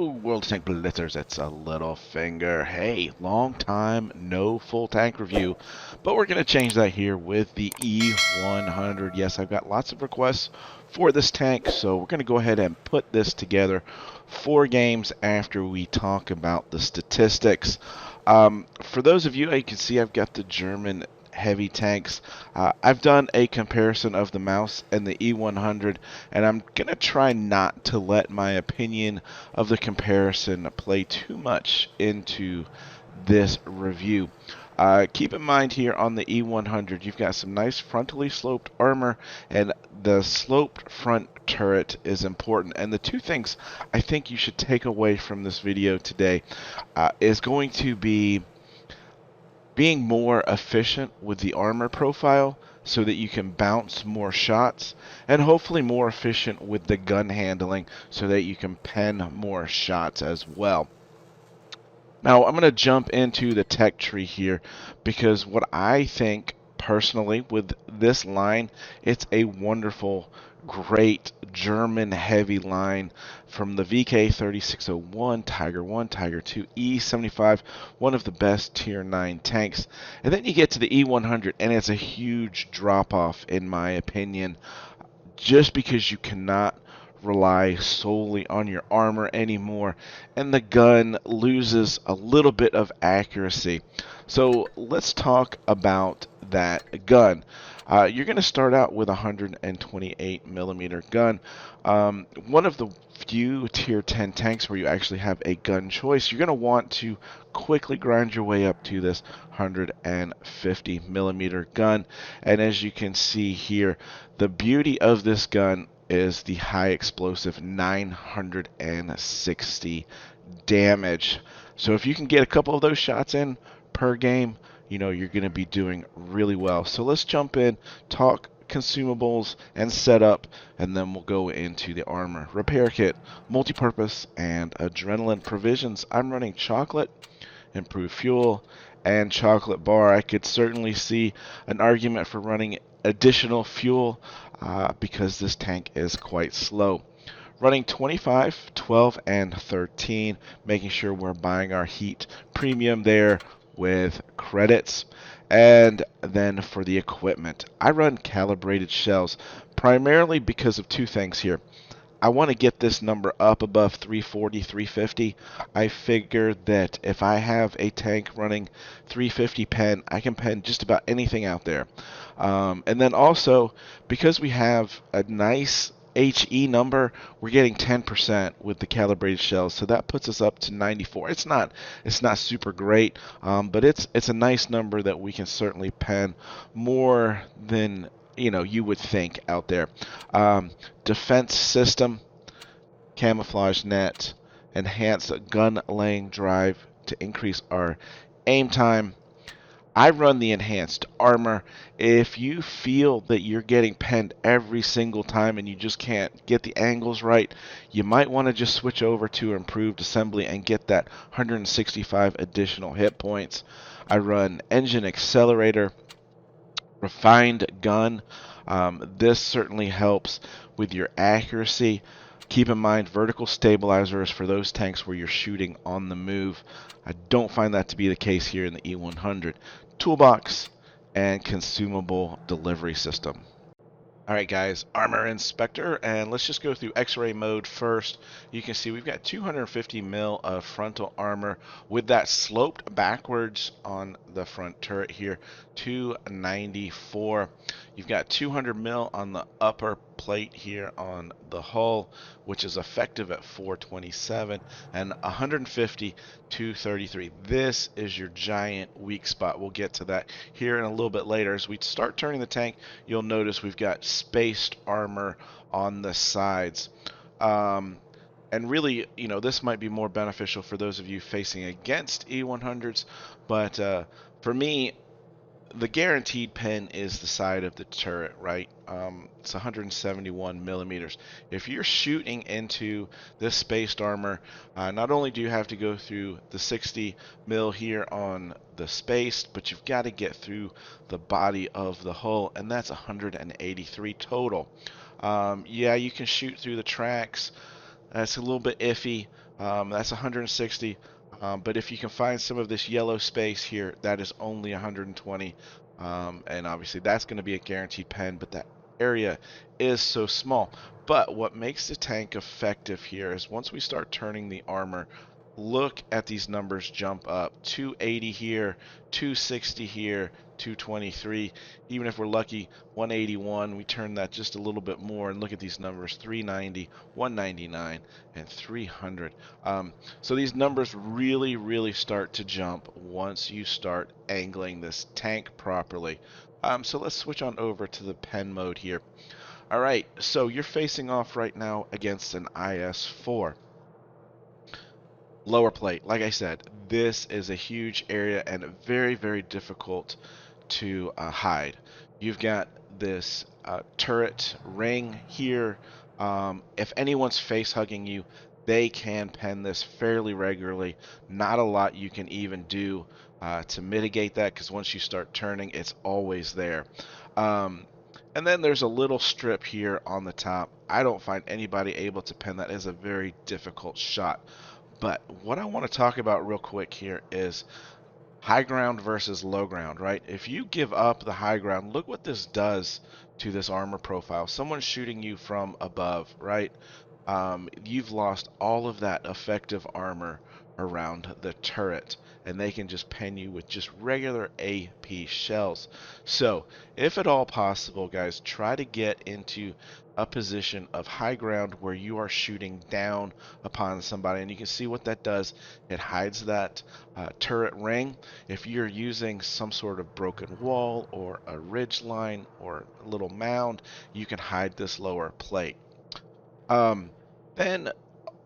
Hello, World Tank Blitzers. It's a Littlefinger. Hey, long time no full tank review, but we're going to change that here with the E100. Yes, I've got lots of requests for this tank, so we're going to go ahead and put this together 4 games after we talk about the statistics. For those of you, you can see I've got the German heavy tanks. I've done a comparison of the mouse and the E100, and I'm going to try not to let my opinion of the comparison play too much into this review. Keep in mind here on the E100, you've got some nice frontally sloped armor, and the sloped front turret is important. And the two things I think you should take away from this video today is going to be being more efficient with the armor profile so that you can bounce more shots, and hopefully more efficient with the gun handling so that you can pen more shots as well. Now I'm going to jump into the tech tree here, because what I think personally with this line, it's a wonderful, great German heavy line from the VK 3601, Tiger 1, Tiger 2, E75, one of the best tier 9 tanks. And then you get to the E100 and it's a huge drop off in my opinion, just because you cannot rely solely on your armor anymore, and the gun loses a little bit of accuracy. So let's talk about that gun. You're going to start out with a 128 millimeter gun. One of the few tier 10 tanks where you actually have a gun choice. You're going to want to quickly grind your way up to this 150 millimeter gun, and as you can see here, the beauty of this gun is the high explosive 960 damage. So if you can get a couple of those shots in per game, you know you're going to be doing really well. So let's jump in, talk consumables and setup, and then we'll go into the armor. Repair kit, multi-purpose, and adrenaline provisions. I'm running chocolate, improved fuel, and chocolate bar. I could certainly see an argument for running additional fuel because this tank is quite slow. Running 25, 12, and 13, making sure we're buying our heat premium there with credits. And then for the equipment, I run calibrated shells primarily because of two things here. I want to get this number up above 340, 350. I figure that if I have a tank running 350 pen, I can pen just about anything out there. And then also, because we have a nice HE number, we're getting 10% with the calibrated shells, so that puts us up to 94. It's not super great, but it's a nice number that we can certainly pen more than you would think out there. Defense system, camouflage net, enhanced gun laying drive to increase our aim time. I run the enhanced armor. If you feel that you're getting penned every single time and you just can't get the angles right, you might want to just switch over to improved assembly and get that 165 additional hit points. I run engine accelerator, refined gun. This certainly helps with your accuracy. Keep in mind, vertical stabilizer is for those tanks where you're shooting on the move. I don't find that to be the case here in the E100. Toolbox and consumable delivery system. Alright guys, Armor Inspector, and let's just go through X-ray mode first. You can see we've got 250 mil of frontal armor with that sloped backwards on the front turret here, 294. You've got 200 mil on the upper plate here on the hull, which is effective at 427, and 150, 233. This is your giant weak spot. We'll get to that here in a little bit later. As we start turning the tank, you'll notice we've got spaced armor on the sides. And really, this might be more beneficial for those of you facing against E100s, but for me, the guaranteed pen is the side of the turret, right? It's 171 millimeters. If you're shooting into this spaced armor, not only do you have to go through the 60 mil here on the spaced, but you've got to get through the body of the hull, and that's 183 total. Yeah, you can shoot through the tracks. That's a little bit iffy. That's 160. But if you can find some of this yellow space here, that is only 120. And obviously that's going to be a guaranteed pen, but that area is so small. But what makes the tank effective here is once we start turning the armor, look at these numbers jump up. 280 here, 260 here, 223. Even if we're lucky, 181. We turn that just a little bit more and look at these numbers: 390, 199, and 300. So these numbers really, really start to jump once you start angling this tank properly. So let's switch on over to the pen mode here. All right, so you're facing off right now against an IS-4. Lower plate, like I said, this is a huge area and very, very difficult to hide. You've got this turret ring here. If anyone's face hugging you, they can pen this fairly regularly. Not a lot you can even do to mitigate that, because once you start turning, it's always there. And then there's a little strip here on the top. I don't find anybody able to pen that. Is a very difficult shot. But what I want to talk about real quick here is high ground versus low ground, right? If you give up the high ground, look what this does to this armor profile. Someone's shooting you from above, right? You've lost all of that effective armor around the turret, and they can just pen you with just regular AP shells. So, if at all possible, guys, try to get into a position of high ground where you are shooting down upon somebody, and you can see what that does. It hides that turret ring. If you're using some sort of broken wall or a ridge line or a little mound, you can hide this lower plate. Then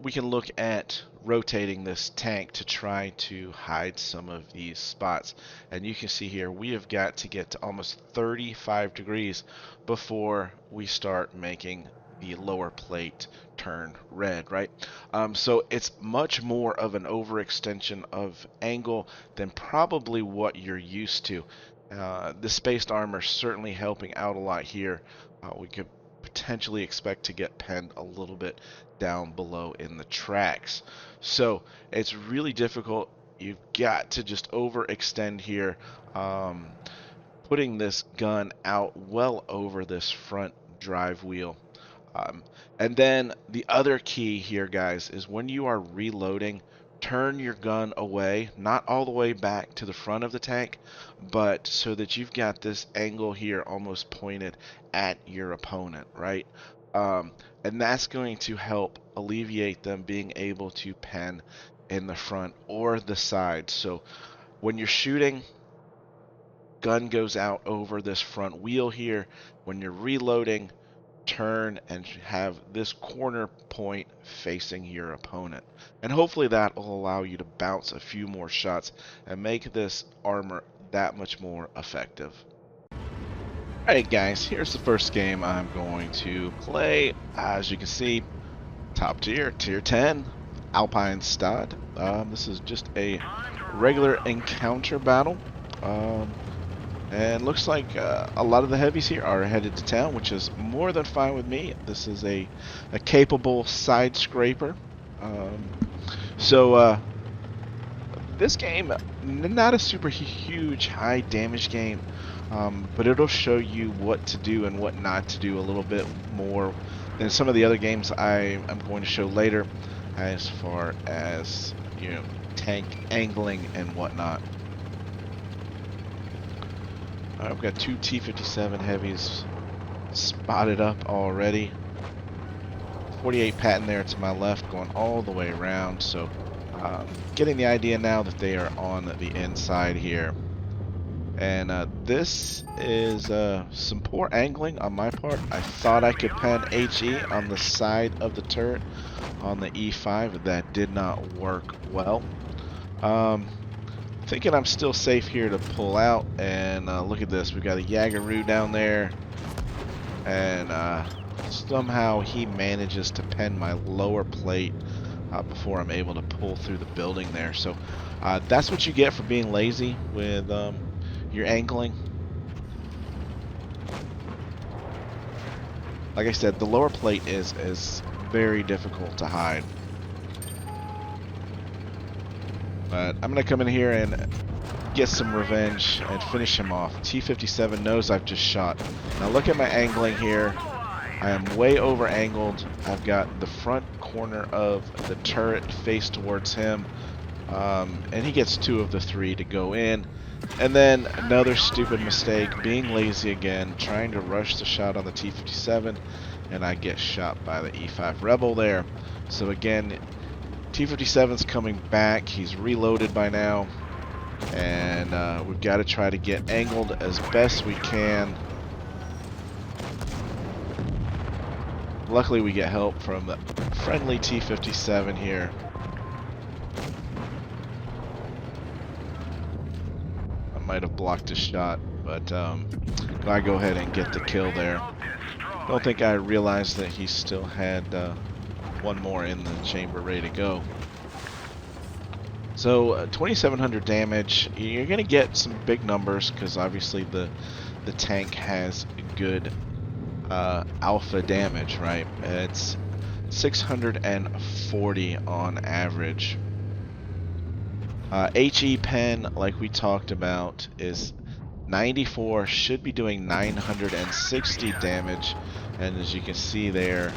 we can look at rotating this tank to try to hide some of these spots. And you can see here we have got to get to almost 35 degrees before we start making the lower plate turn red, right? So it's much more of an overextension of angle than probably what you're used to. The spaced armor certainly helping out a lot here. We could potentially expect to get penned a little bit down below in the tracks. So it's really difficult. You've got to just overextend here, putting this gun out well over this front drive wheel. And then the other key here, guys, is when you are reloading, turn your gun away, not all the way back to the front of the tank, but so that you've got this angle here almost pointed at your opponent, right? And that's going to help alleviate them being able to pen in the front or the side. So when you're shooting, gun goes out over this front wheel here. When you're reloading, turn and have this corner point facing your opponent. And hopefully that will allow you to bounce a few more shots and make this armor that much more effective. Alright guys, here's the first game I'm going to play. As you can see, top tier, tier 10, Alpenstadt. This is just a regular encounter battle. And looks like a lot of the heavies here are headed to town, which is more than fine with me. This is a capable side scraper. This game, not a super huge high damage game, but it'll show you what to do and what not to do a little bit more than some of the other games I'm going to show later, as far as, you know, tank angling and whatnot. I've got two T-57 heavies spotted up already. 48 Patton there to my left, going all the way around. So getting the idea now that they are on the inside here. And this is some poor angling on my part. I thought I could pen HE on the side of the turret on the E5, but that did not work well. Thinking I'm still safe here to pull out, and look at this. We've got a Yagaroo down there, and somehow he manages to pen my lower plate before I'm able to pull through the building there. So that's what you get for being lazy with your angling. Like I said, the lower plate is very difficult to hide. But I'm going to come in here and get some revenge and finish him off. T-57 knows I've just shot. Now look at my angling here. I am way over angled. I've got the front corner of the turret faced towards him. And he gets 2 of the 3 to go in. And then another stupid mistake, being lazy again, trying to rush the shot on the T-57, and I get shot by the E5 Rebel there. So again, T-57's coming back. He's reloaded by now, and we've got to try to get angled as best we can. Luckily we get help from the friendly T-57 here. Might have blocked his shot, but I go ahead and get the kill there. Don't think I realized that he still had 1 more in the chamber ready to go. So 2,700 damage. You're gonna get some big numbers because obviously the tank has good alpha damage, right? It's 640 on average. HE pen, like we talked about, is 94, should be doing 960 damage, and as you can see there,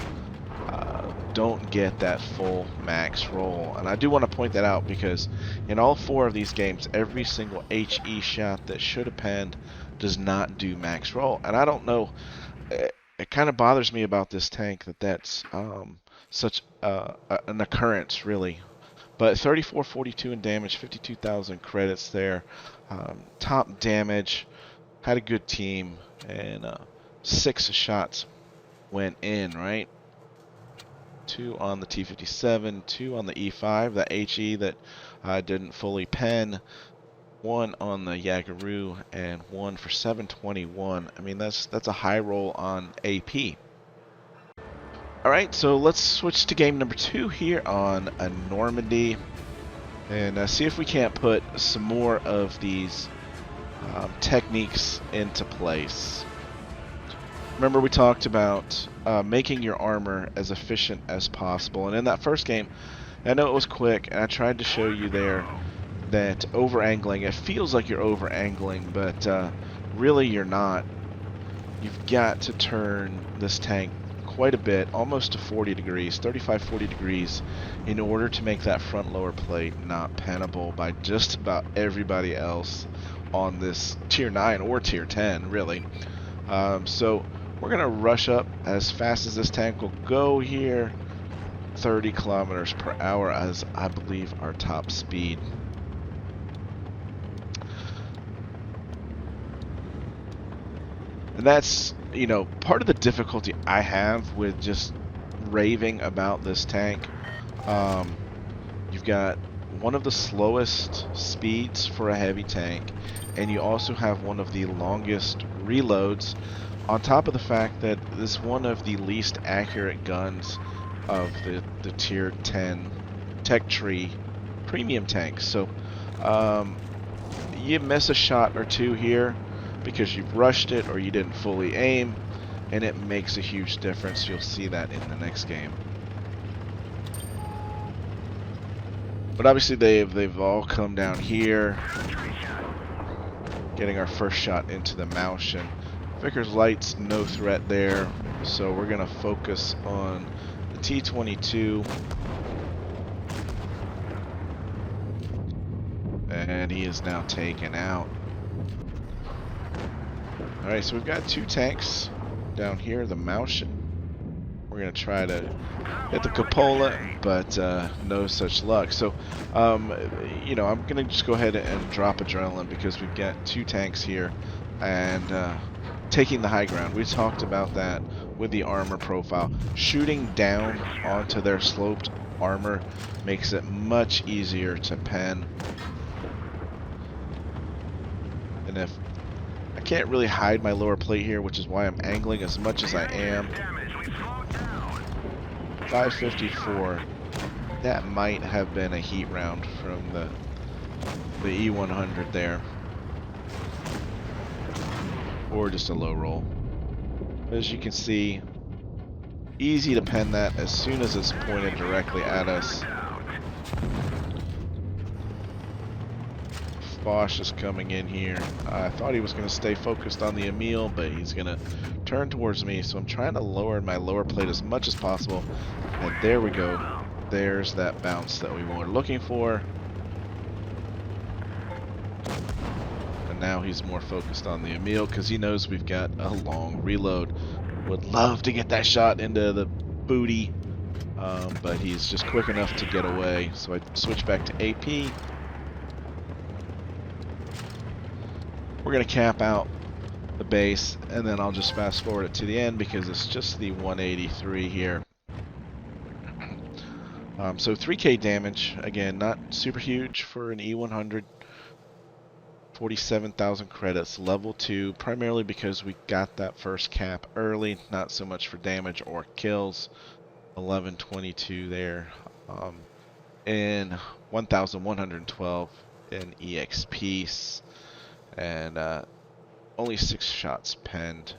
don't get that full max roll. And I do want to point that out because in all 4 of these games, every single HE shot that should have penned does not do max roll. And I don't know, it kind of bothers me about this tank that that's such an occurrence, really. But 3442 in damage, 52,000 credits there. Top damage, had a good team, and 6 shots went in, right? 2 on the T-57, 2 on the E5, the HE that didn't fully pen, 1 on the Yagaru, and 1 for 721. I mean, that's a high roll on AP. Alright, so let's switch to game number 2 here on a Normandy and see if we can't put some more of these techniques into place. Remember we talked about making your armor as efficient as possible, and in that first game, I know it was quick, and I tried to show you there that over-angling, it feels like you're over-angling, but really you're not. You've got to turn this tank quite a bit, almost to 40 degrees, 35-40 degrees, in order to make that front lower plate not pennable by just about everybody else on this tier 9 or tier 10, really. So we're going to rush up as fast as this tank will go here, 30 kilometers per hour as I believe our top speed. And that's, you know, part of the difficulty I have with just raving about this tank. You've got one of the slowest speeds for a heavy tank, and you also have one of the longest reloads, on top of the fact that this is one of the least accurate guns of the tier 10 tech tree premium tanks. So you miss a shot or 2 here because you've rushed it or you didn't fully aim, and it makes a huge difference. You'll see that in the next game. But obviously they've all come down here, getting our first shot into the Mausch, and Vickers Light's no threat there, so we're gonna focus on the T-22, and he is now taken out. Alright, so we've got 2 tanks down here, the Mausch. We're going to try to hit the Cupola, but no such luck. So, you know, I'm going to just go ahead and drop adrenaline because we've got 2 tanks here and taking the high ground. We talked about that with the armor profile. Shooting down onto their sloped armor makes it much easier to pen. And if I can't really hide my lower plate here, which is why I'm angling as much as I am. 554. That might have been a heat round from the E100 there, or just a low roll. As you can see, easy to pen that as soon as it's pointed directly at us. Foch is coming in here. I thought he was going to stay focused on the Emil, but he's going to turn towards me. So I'm trying to lower my lower plate as much as possible. And there we go. There's that bounce that we were looking for. And now he's more focused on the Emil because he knows we've got a long reload. Would love to get that shot into the booty, but he's just quick enough to get away. So I switch back to AP. We're going to cap out the base, and then I'll just fast forward it to the end because it's just the 183 here. So 3k damage, again, not super huge for an E100. 47,000 credits, level 2, primarily because we got that first cap early, not so much for damage or kills. 1122 there. And 1,112 in EXP, and only 6 shots penned.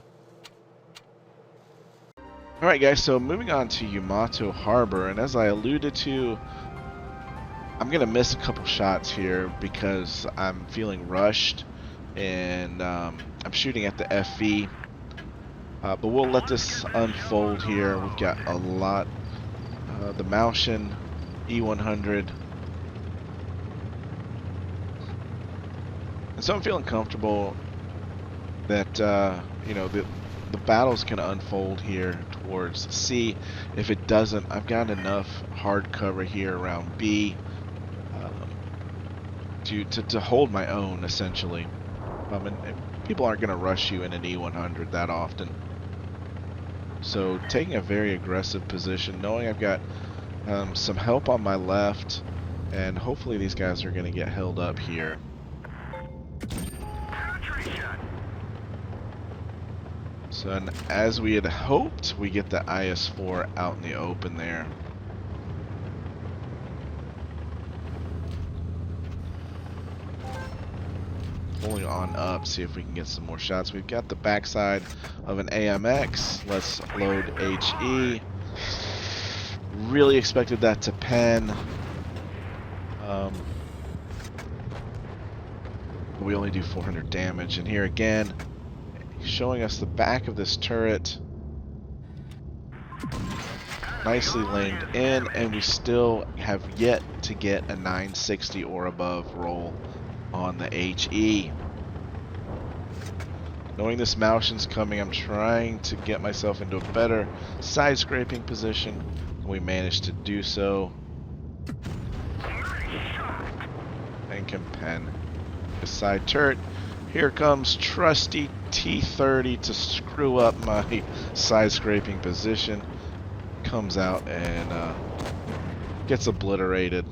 Alright guys, so moving on to Yamato Harbor, and as I alluded to, I'm going to miss a couple shots here because I'm feeling rushed, and I'm shooting at the FV. But we'll let this unfold here. We've got a lot. The Maushin E100. And so I'm feeling comfortable that, you know, the battle's going to unfold here towards C. If it doesn't, I've got enough hard cover here around B to hold my own, essentially. And people aren't going to rush you in an E100 that often. So taking a very aggressive position, knowing I've got some help on my left, and hopefully these guys are going to get held up here. So, and as we had hoped, we get the IS-4 out in the open there. Pulling on up, see if we can get some more shots. We've got the backside of an AMX. Let's load HE. Really expected that to pen. We only do 400 damage, and here again, showing us the back of this turret. Nicely lamed in, and we still have yet to get a 960 or above roll on the HE. Knowing this Maushin's coming, I'm trying to get myself into a better side scraping position. We managed to do so. And can pen the side turret. Here comes trusty T30 to screw up my side scraping position. Comes out and gets obliterated.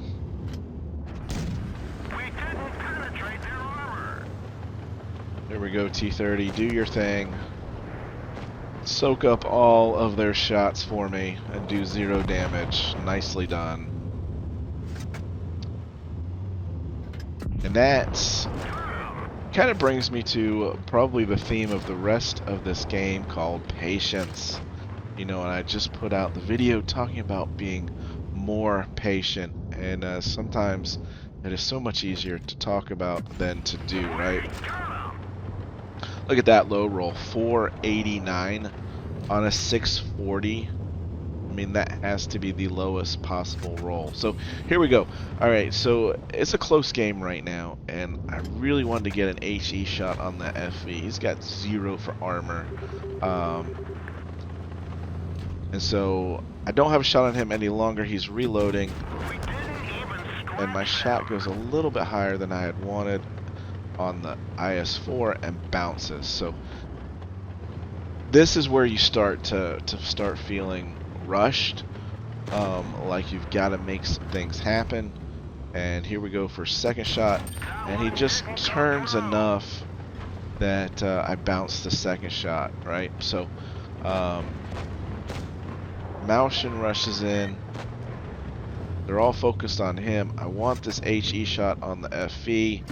There we go, T30, do your thing. Soak up all of their shots for me and do 0 damage. Nicely done. And that kind of brings me to probably the theme of the rest of this game, called patience. You know, and I just put out the video talking about being more patient, and sometimes it is so much easier to talk about than to do, right? Look at that low roll, 489 on a 640. I mean, that has to be the lowest possible roll. So here we go. All right, so it's a close game right now, and I really wanted to get an HE shot on the FV. He's got 0 for armor. And so I don't have a shot on him any longer. He's reloading, and my shot goes a little bit higher than I had wanted on the IS-4 and bounces. So this is where you start to start feeling rushed, like you've got to make some things happen. And here we go for second shot, and he just turns enough that I bounce the second shot, right? So Maushin rushes in. They're all focused on him. I want this HE shot on the FV,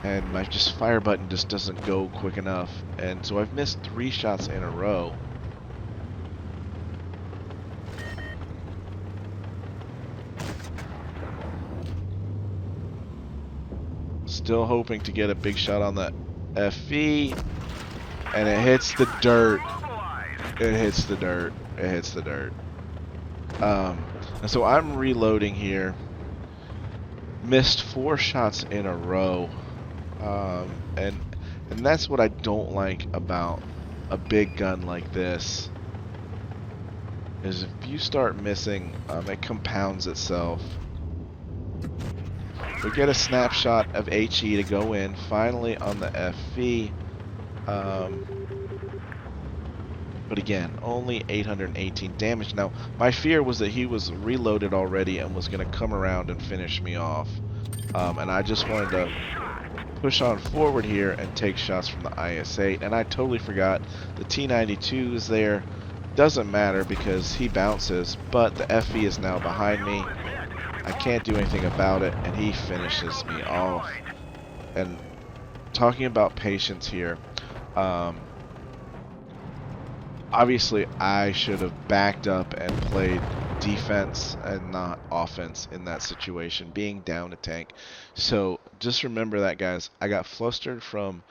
and my fire button just doesn't go quick enough, and so I've missed 3 shots in a row. Still hoping to get a big shot on that FV, and it hits the dirt. It hits the dirt. It hits the dirt. And so I'm reloading here. Missed 4 shots in a row, and that's what I don't like about a big gun like this. Is if you start missing, it compounds itself. We get a snapshot of HE to go in finally on the FV. But again, only 818 damage. Now, my fear was that he was reloaded already and was going to come around and finish me off. And I just wanted to push on forward here and take shots from the IS-8. And I totally forgot the T-92 is there. Doesn't matter because he bounces, but the FV is now behind me. I can't do anything about it, and he finishes me off. And talking about patience here, obviously, I should have backed up and played defense and not offense in that situation, being down a tank. So just remember that, guys. I got flustered from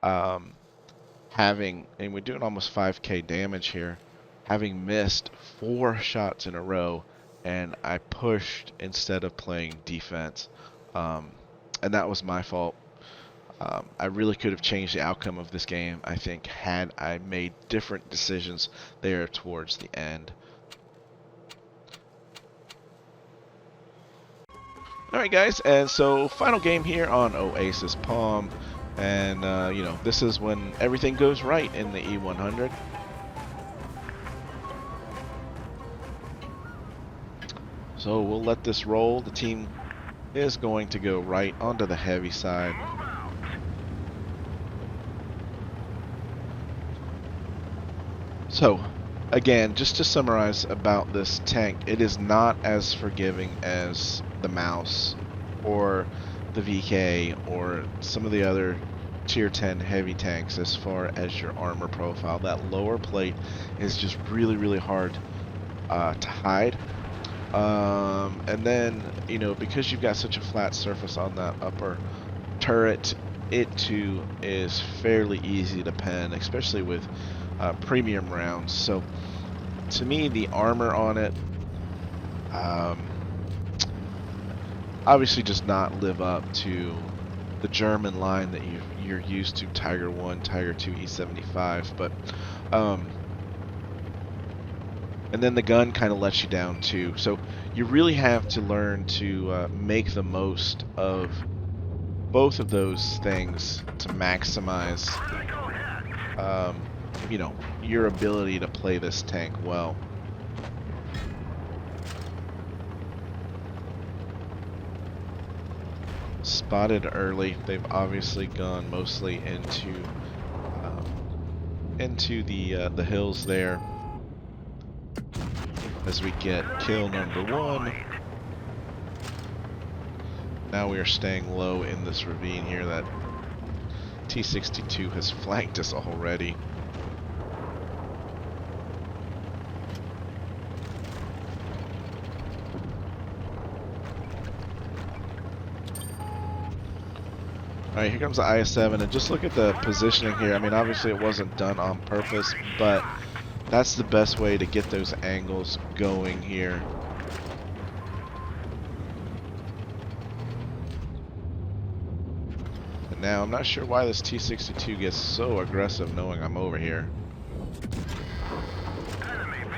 having, and we're doing almost 5k damage here, having missed 4 shots in a row, and I pushed instead of playing defense. And that was my fault. I really could have changed the outcome of this game, I think, had I made different decisions there towards the end. Alright guys, and so final game here on Oasis Palm, and you know, this is when everything goes right in the E100. So we'll let this roll. The team is going to go right onto the heavy side. So, again, just to summarize about this tank, it is not as forgiving as the Mouse or the VK or some of the other tier 10 heavy tanks as far as your armor profile. That lower plate is just really, really hard to hide. And then, you know, because you've got such a flat surface on that upper turret, it too is fairly easy to pen, especially with premium rounds. So to me, the armor on it obviously does not live up to the German line that you're used to, Tiger 1, Tiger 2, E75, but and then the gun kind of lets you down too. So you really have to learn to make the most of both of those things to maximize you know, your ability to play this tank well. Spotted early. They've obviously gone mostly into the hills there. As we get kill number 1. Now we are staying low in this ravine here. That T-62 has flanked us already. Alright, here comes the IS-7, and just look at the positioning here. I mean, obviously it wasn't done on purpose, but that's the best way to get those angles going here. And now, I'm not sure why this T-62 gets so aggressive knowing I'm over here.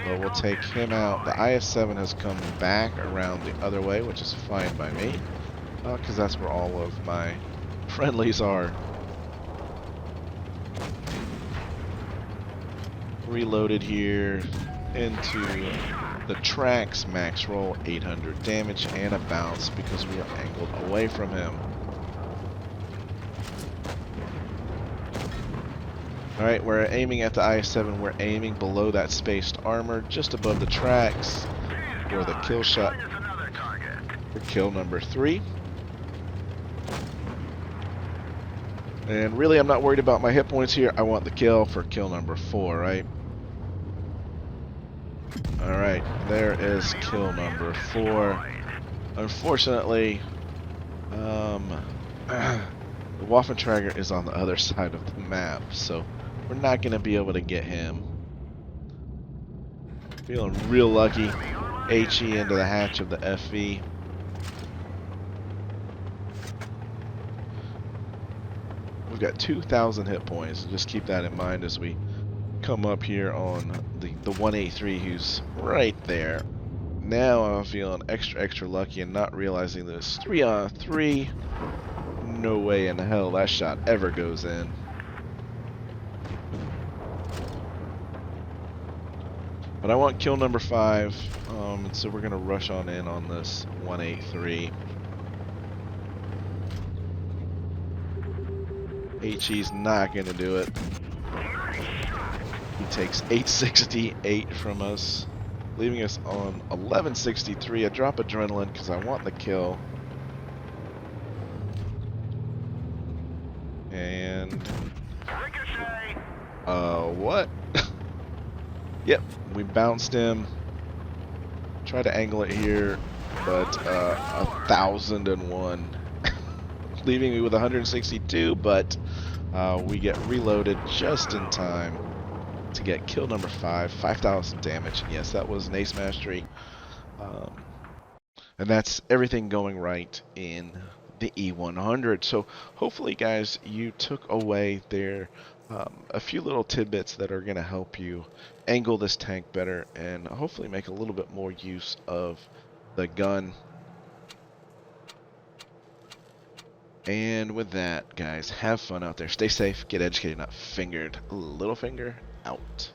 But we'll take him out. The IS-7 has come back around the other way, which is fine by me, because that's where all of my friendlies are. Reloaded here into the tracks, max roll, 800 damage and a bounce because we are angled away from him. Alright, we're aiming at the IS-7, we're aiming below that spaced armor, just above the tracks for the kill shot for kill number 3. And really, I'm not worried about my hit points here. I want the kill for kill number 4, right? Alright, there is kill number 4. Unfortunately, The Waffentrager is on the other side of the map, so we're not going to be able to get him. Feeling real lucky. HE into the hatch of the FV. We've got 2,000 hit points. Just keep that in mind as we come up here on the 183, who's right there. Now I'm feeling extra lucky and not realizing that it's 3 on 3. No way in hell that shot ever goes in. But I want kill number 5, and so we're going to rush on in on this 183. HE's not going to do it. He takes 868 from us, leaving us on 1163. I drop adrenaline because I want the kill. And what? Yep, we bounced him. Try to angle it here, but 1001, leaving me with 162. But we get reloaded just in time to get kill number 5, 5,000 damage. And yes, that was an ace mastery. And that's everything going right in the E100. So hopefully, guys, you took away there a few little tidbits that are going to help you angle this tank better and hopefully make a little bit more use of the gun. And with that, guys, have fun out there. Stay safe, get educated, not fingered. Littlefinger out.